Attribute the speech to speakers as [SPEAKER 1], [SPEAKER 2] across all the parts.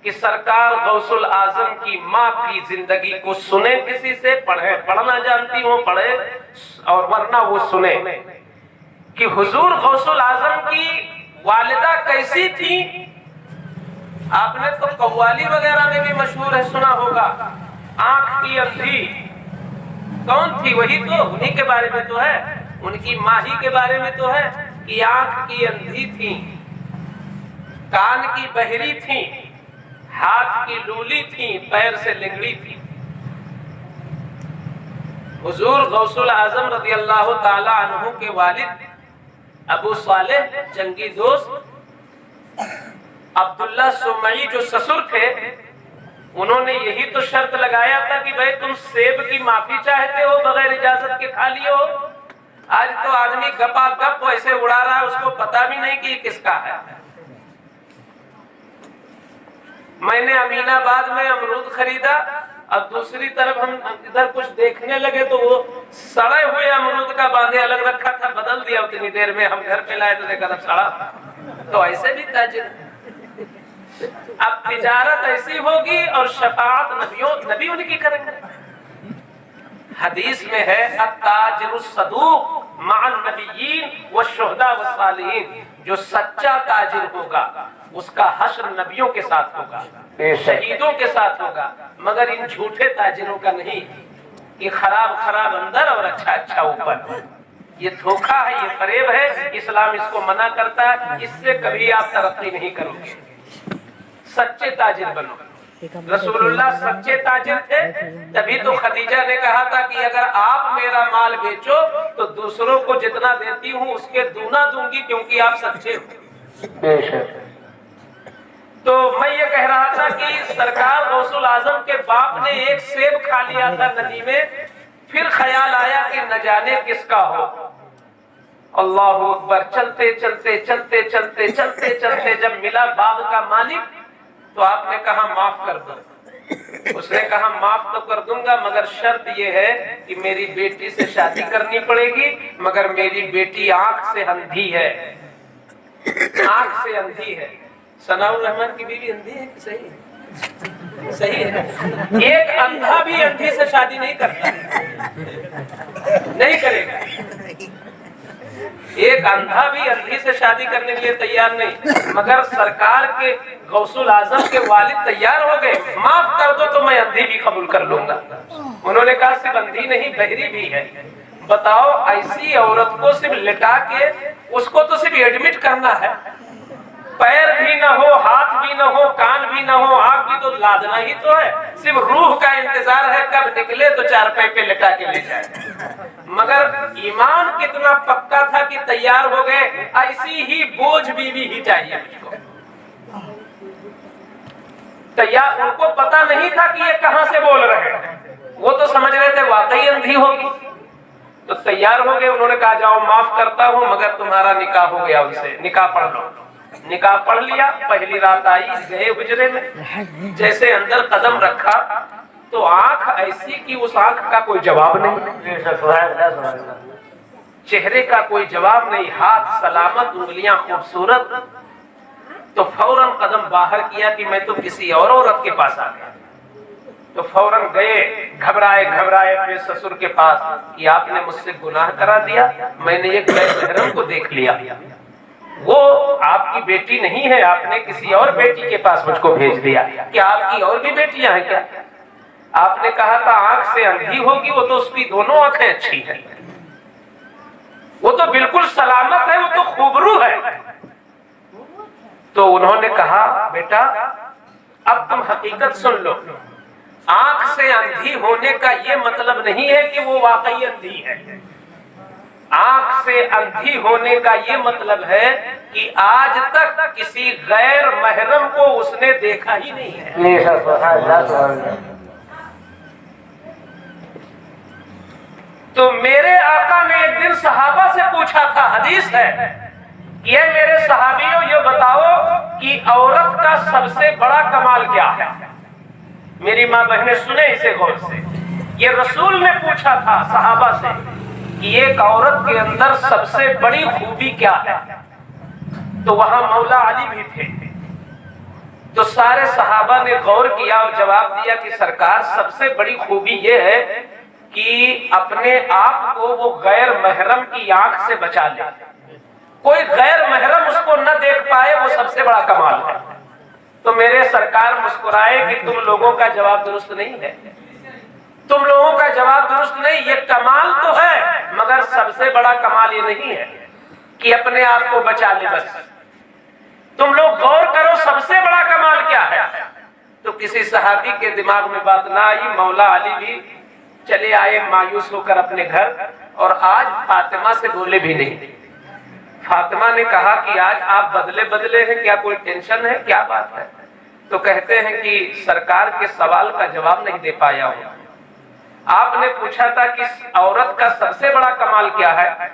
[SPEAKER 1] کہ سرکار غوث العظم کی ماں کی زندگی کو سنے، کسی سے پڑھے، پڑھنا جانتی ہوں پڑھے، اور ورنہ وہ سنے کہ حضور غوث العظم کی والدہ کیسی تھی۔ آپ نے تو قوالی وغیرہ میں بھی مشہور ہے، سنا ہوگا، آنکھ کی اندھی کون تھی؟ وہی تو، انہی کے بارے میں تو ہے، ان کی ماں ہی کے بارے میں تو ہے کہ آنکھ کی اندھی تھی، کان کی بہری تھی، ہاتھ کی لولی تھی، پیر سے لنگڑی تھی۔ حضور غوث العظم رضی اللہ تعالی عنہ کے والد ابو صالح جنگی دوست عبداللہ سمعی جو سسر تھے، انہوں نے یہی تو شرط لگایا تھا کہ بھئی تم سیب کی معافی چاہتے ہو بغیر اجازت کے کھا لیو۔ آج تو آدمی گپا گپ ایسے اڑا رہا ہے، اس کو پتا بھی نہیں کہ یہ کس کا ہے۔ میں نے امین آباد میں امرود خریدا، اب دوسری طرف ہم ادھر کچھ دیکھنے لگے تو وہ سڑے ہوئے امرود کا باندھے الگ رکھا تھا، بدل دیا اتنی دیر میں، ہم گھر پہ لائے تو دیکھا تھا سڑا۔ تو ایسے بھی تاجر، اب تجارت ایسی ہوگی اور شفاعت نبی ان کی کریں گے۔ حدیث میں ہے التاجر الصدوق مع النبیین والشہداء والصالحین، جو سچا تاجر ہوگا اس کا حشر نبیوں کے ساتھ ہوگا، شہیدوں کے ساتھ ہوگا، مگر ان جھوٹے تاجروں کا نہیں کہ خراب خراب اندر اور اچھا اچھا اوپر۔ یہ دھوکہ ہے، یہ فریب ہے، اسلام اس کو منع کرتا ہے، اس سے کبھی آپ ترقی نہیں کرو گے۔ سچے تاجر بنو۔ رسول اللہ سچے تاجر تھے، تبھی تو خدیجہ نے کہا تھا کہ اگر آپ میرا مال بیچو تو دوسروں کو جتنا دیتی ہوں اس کے دونا دوں گی، کیونکہ آپ سچے ہو۔ تو میں یہ کہہ رہا تھا کہ سرکار غوث العظم کے باپ نے ایک سیب کھا لیا تھا ندی میں، پھر خیال آیا کہ نہ جانے کس کا ہو۔ اللہ اکبر، چلتے چلتے چلتے چلتے چلتے چلتے جب ملا باغ کا مالک تو آپ نے کہا معاف کر دو۔ اس نے کہا معاف تو کر دوں گا، مگر شرط یہ ہے کہ میری بیٹی سے شادی کرنی پڑے گی، مگر میری بیٹی آنکھ سے اندھی ہے، آنکھ سے اندھی ہے۔ ثناء الرحمن کی بیوی اندھی ہے کہ صحیح ہے؟ صحیح ہے۔ ایک اندھا بھی اندھی سے شادی نہیں کرتا، نہیں کرے گا۔ ایک اندھا بھی اندھی سے شادی کرنے کے لیے تیار نہیں، مگر سرکار کے غوث العظم کے والد تیار ہو گئے، معاف کر دو تو میں اندھی بھی قبول کر لوں گا۔ انہوں نے کہا صرف اندھی نہیں بہری بھی ہے۔ بتاؤ ایسی عورت کو صرف لٹا کے اس کو تو صرف ایڈمٹ کرنا ہے، پیر بھی نہ ہو، ہاتھ بھی نہ ہو، کان بھی نہ ہو، آنکھ بھی تو لادنا ہی تو ہے، صرف روح کا انتظار ہے کب نکلے تو چارپائی پہ لٹا کے لے جائے۔ مگر ایمان کتنا پکا تھا کہ تیار ہو گئے، ایسی ہی بوجھ بیوی ہی چاہیے مجھ کو۔ تیار، ان کو پتا نہیں تھا کہ یہ کہاں سے بول رہے ہیں، وہ تو سمجھ رہے تھے واقعی اندھی ہوگی۔ تو تیار ہو گئے، انہوں نے کہا جاؤ معاف کرتا ہوں، مگر تمہارا نکاح ہو گیا ان سے، نکاح پڑھ لو۔ نکاح پڑھ لیا، پہلی رات آئی، گئے حجرے میں، جیسے اندر قدم رکھا تو آنکھ ایسی کہ اس آنکھ کا کوئی جواب نہیں، چہرے کا کوئی جواب نہیں، ہاتھ سلامت، انگلیاں خوبصورت۔ تو فوراً قدم باہر کیا کہ میں تو کسی اور عورت کے پاس آ گیا۔ تو فوراً گئے گھبرائے گھبرائے اپنے سسر کے پاس کہ آپ نے مجھ سے گناہ کرا دیا، میں نے ایک غیر محرم کو دیکھ لیا، وہ آپ کی بیٹی نہیں ہے، آپ نے کسی اور بیٹی کے پاس مجھ کو بھیج دیا، کیا آپ کی اور بھی بیٹیاں ہیں کیا؟ آپ نے کہا تھا آنکھ سے اندھی ہوگی، وہ تو اس کی دونوں آنکھیں اچھی ہیں، وہ تو بالکل سلامت ہے، وہ تو خوبرو ہے۔ تو انہوں نے کہا بیٹا اب تم حقیقت سن لو، آنکھ سے اندھی ہونے کا یہ مطلب نہیں ہے کہ وہ واقعی اندھی ہے، آنکھ سے اندھی ہونے کا یہ مطلب ہے کہ آج تک کسی غیر محرم کو اس نے دیکھا ہی نہیں ہے۔ تو میرے آقا نے ایک دن صحابہ سے پوچھا تھا، حدیث ہے، یہ میرے صحابیوں یہ بتاؤ کہ عورت کا سب سے بڑا کمال کیا ہے؟ میری ماں بہنیں سنیں اسے غور سے، یہ رسول نے پوچھا تھا صحابہ سے کہ ایک عورت کے اندر سب سے بڑی خوبی کیا ہے؟ تو وہاں مولا علی بھی تھے، تو سارے صحابہ نے غور کیا اور جواب دیا کہ سرکار سب سے بڑی خوبی یہ ہے کہ اپنے آپ کو وہ غیر محرم کی آنکھ سے بچا لے، کوئی غیر محرم اس کو نہ دیکھ پائے، وہ سب سے بڑا کمال ہے۔ تو میرے سرکار مسکرائے کہ تم لوگوں کا جواب درست نہیں ہے، تم لوگوں کا جواب درست نہیں، یہ کمال تو ہے مگر سب سے بڑا کمال یہ نہیں ہے کہ اپنے آپ کو بچا لے، بس تم لوگ غور کرو سب سے بڑا کمال کیا ہے۔ تو کسی صحابی کے دماغ میں بات نہ آئی، مولا علی بھی چلے آئے مایوس ہو کر اپنے گھر، اور آج فاطمہ سے بولے بھی نہیں۔ فاطمہ نے کہا کہ آج آپ بدلے ہیں، کیا کوئی ٹینشن ہے، کیا بات ہے؟ تو کہتے ہیں کہ سرکار کے سوال کا جواب نہیں دے پایا ہوں، آپ نے پوچھا تھا کہ عورت کا سب سے بڑا کمال کیا ہے،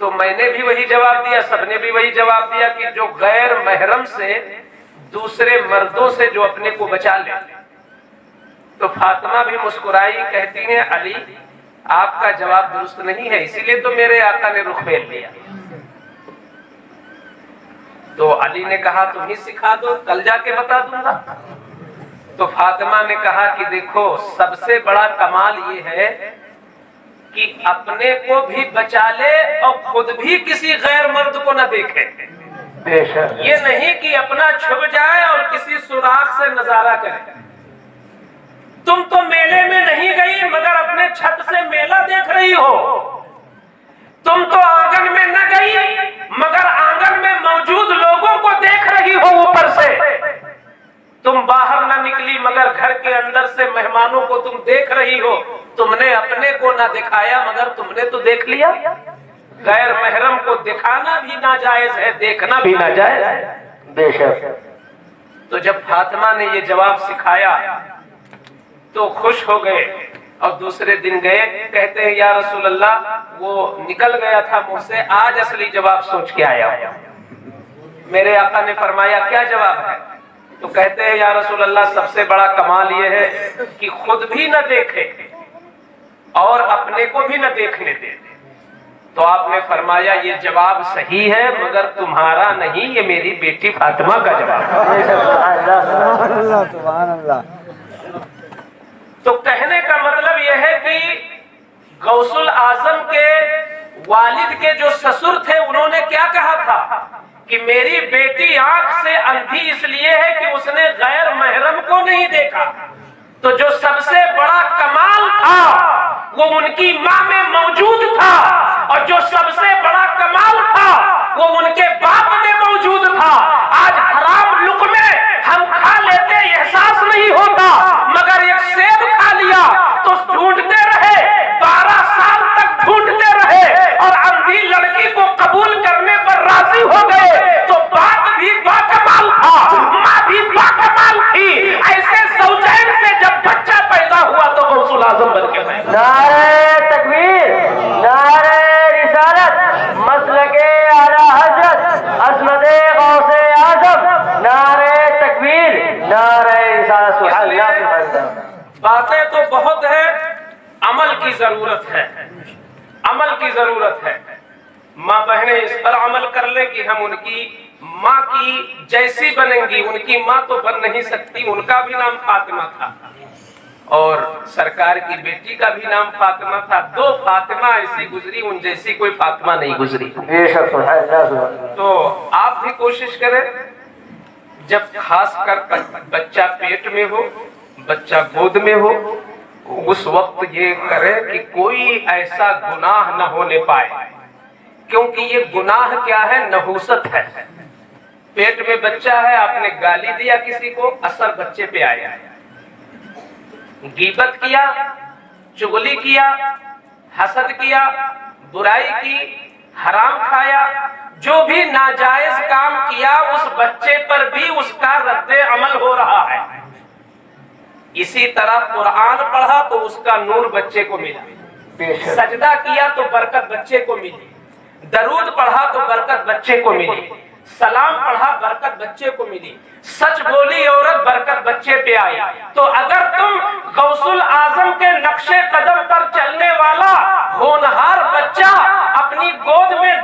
[SPEAKER 1] تو میں نے بھی وہی جواب دیا، سب نے بھی وہی جواب دیا کہ جو غیر محرم سے، دوسرے مردوں سے جو اپنے کو بچا لے۔ تو فاطمہ بھی مسکرائی، کہتی ہیں علی آپ کا جواب درست نہیں ہے، اسی لیے تو میرے آقا نے رخ پھیر لیا۔ تو علی نے کہا تم ہی سکھا دو، کل جا کے بتا دوں گا۔ تو فاطمہ نے کہا کہ دیکھو سب سے بڑا کمال یہ ہے کہ اپنے کو بھی بچا لے اور خود بھی کسی غیر مرد کو نہ دیکھے، یہ نہیں کہ اپنا چھپ جائے اور کسی سوراخ سے نظارہ کرے۔ تم تو میلے میں نہیں گئی مگر اپنے چھت سے میلہ دیکھ رہی ہو، تم تو آنگن میں نہ گئی مگر آنگن میں موجود لوگوں کو دیکھ رہی ہو اوپر سے، تم باہر نہ نکلی مگر گھر کے اندر سے مہمانوں کو تم دیکھ رہی ہو، تم نے اپنے کو نہ دکھایا مگر تم نے تو دیکھ لیا۔ غیر محرم کو دکھانا بھی ناجائز ہے، دیکھنا بھی ناجائز ہے، بے شک۔ تو جب فاطمہ نے یہ جواب سکھایا تو خوش ہو گئے، اور دوسرے دن گئے، کہتے ہیں یا رسول اللہ وہ نکل گیا تھا منہ سے، آج اصلی جواب سوچ کے آیا ہوں۔ میرے آقا نے فرمایا کیا جواب ہے؟ تو کہتے ہیں یا رسول اللہ سب سے بڑا کمال یہ ہے کہ خود بھی نہ دیکھے اور اپنے کو بھی نہ دیکھنے دے۔ تو آپ نے فرمایا یہ جواب صحیح ہے مگر تمہارا نہیں، یہ میری بیٹی فاطمہ کا جواب ہے۔ سبحان اللہ۔ تو کہنے کا مطلب یہ ہے کہ غوث الاعظم کے والد کے جو سسر تھے انہوں نے کیا کہا تھا کہ میری بیٹی آنکھ سے اندھی اس لیے ہے کہ اس نے غیر محرم کو نہیں دیکھا۔ تو جو سب سے بڑا کمال تھا وہ ان کی ماں میں موجود تھا، اور جو سب سے بڑا کمال تھا وہ ان کے باپ میں موجود تھا۔ آج حرام لقمے ہم کھا لیتے احساس نہیں ہوتا، مگر ایک سیب کھا لیا تو ڈھونڈتے رہے، 12 سال تک ڈھونڈتے رہے، اور اندھی لڑکی کو قبول کرنے پر راضی ہو گئے۔ تو باپ بھی باکمال تھا، ماں بھی باکمال تھی، ایسے زوجین سے جب بچہ پیدا ہوا تو غوث الاعظم بن کے پیدا۔
[SPEAKER 2] نعرہ تکبیر، نعرہ رسالت، مسلک اعلی حضرت عصمت غوث اعظم، نعرہ تکبیر، نعرہ رسالت، سبحان اللہ۔
[SPEAKER 1] باتیں تو بہت ہیں، عمل کی ضرورت ہے، عمل کی ضرورت ہے۔ ماں بہنیں اس پر عمل کر لیں کہ ہم ان کی ماں کی جیسی بنیں گی، ان کی ماں تو بن نہیں سکتی، ان کا بھی نام فاطمہ تھا اور سرکار کی بیٹی کا بھی نام فاطمہ تھا۔ 2 فاطمہ ایسی گزری، ان جیسی کوئی فاطمہ نہیں گزری۔ تو آپ بھی کوشش کریں جب خاص کر بچہ پیٹ میں ہو، بچہ گود میں ہو، اس وقت یہ کرے کہ کوئی ایسا گناہ نہ ہونے پائے، کیونکہ یہ گناہ کیا ہے؟ نحوست ہے۔ پیٹ میں بچہ ہے، آپ نے گالی دیا کسی کو، اثر بچے پہ آیا ہے۔ غیبت کیا، چغلی کیا، حسد کیا، برائی کی، حرام کھایا، جو بھی ناجائز کام کیا اس بچے پر بھی اس کا رد عمل ہو رہا ہے۔ اسی طرح قرآن پڑھا تو اس کا نور بچے کو ملا، سجدہ کیا تو برکت بچے کو ملی، درود پڑھا تو برکت بچے کو ملی، سلام پڑھا برکت بچے کو ملی، سچ بولی عورت برکت بچے پہ آئی۔ تو اگر تم غوث الاعظم کے نقش قدم پر چلنے والا ہونہار بچہ اپنی گود میں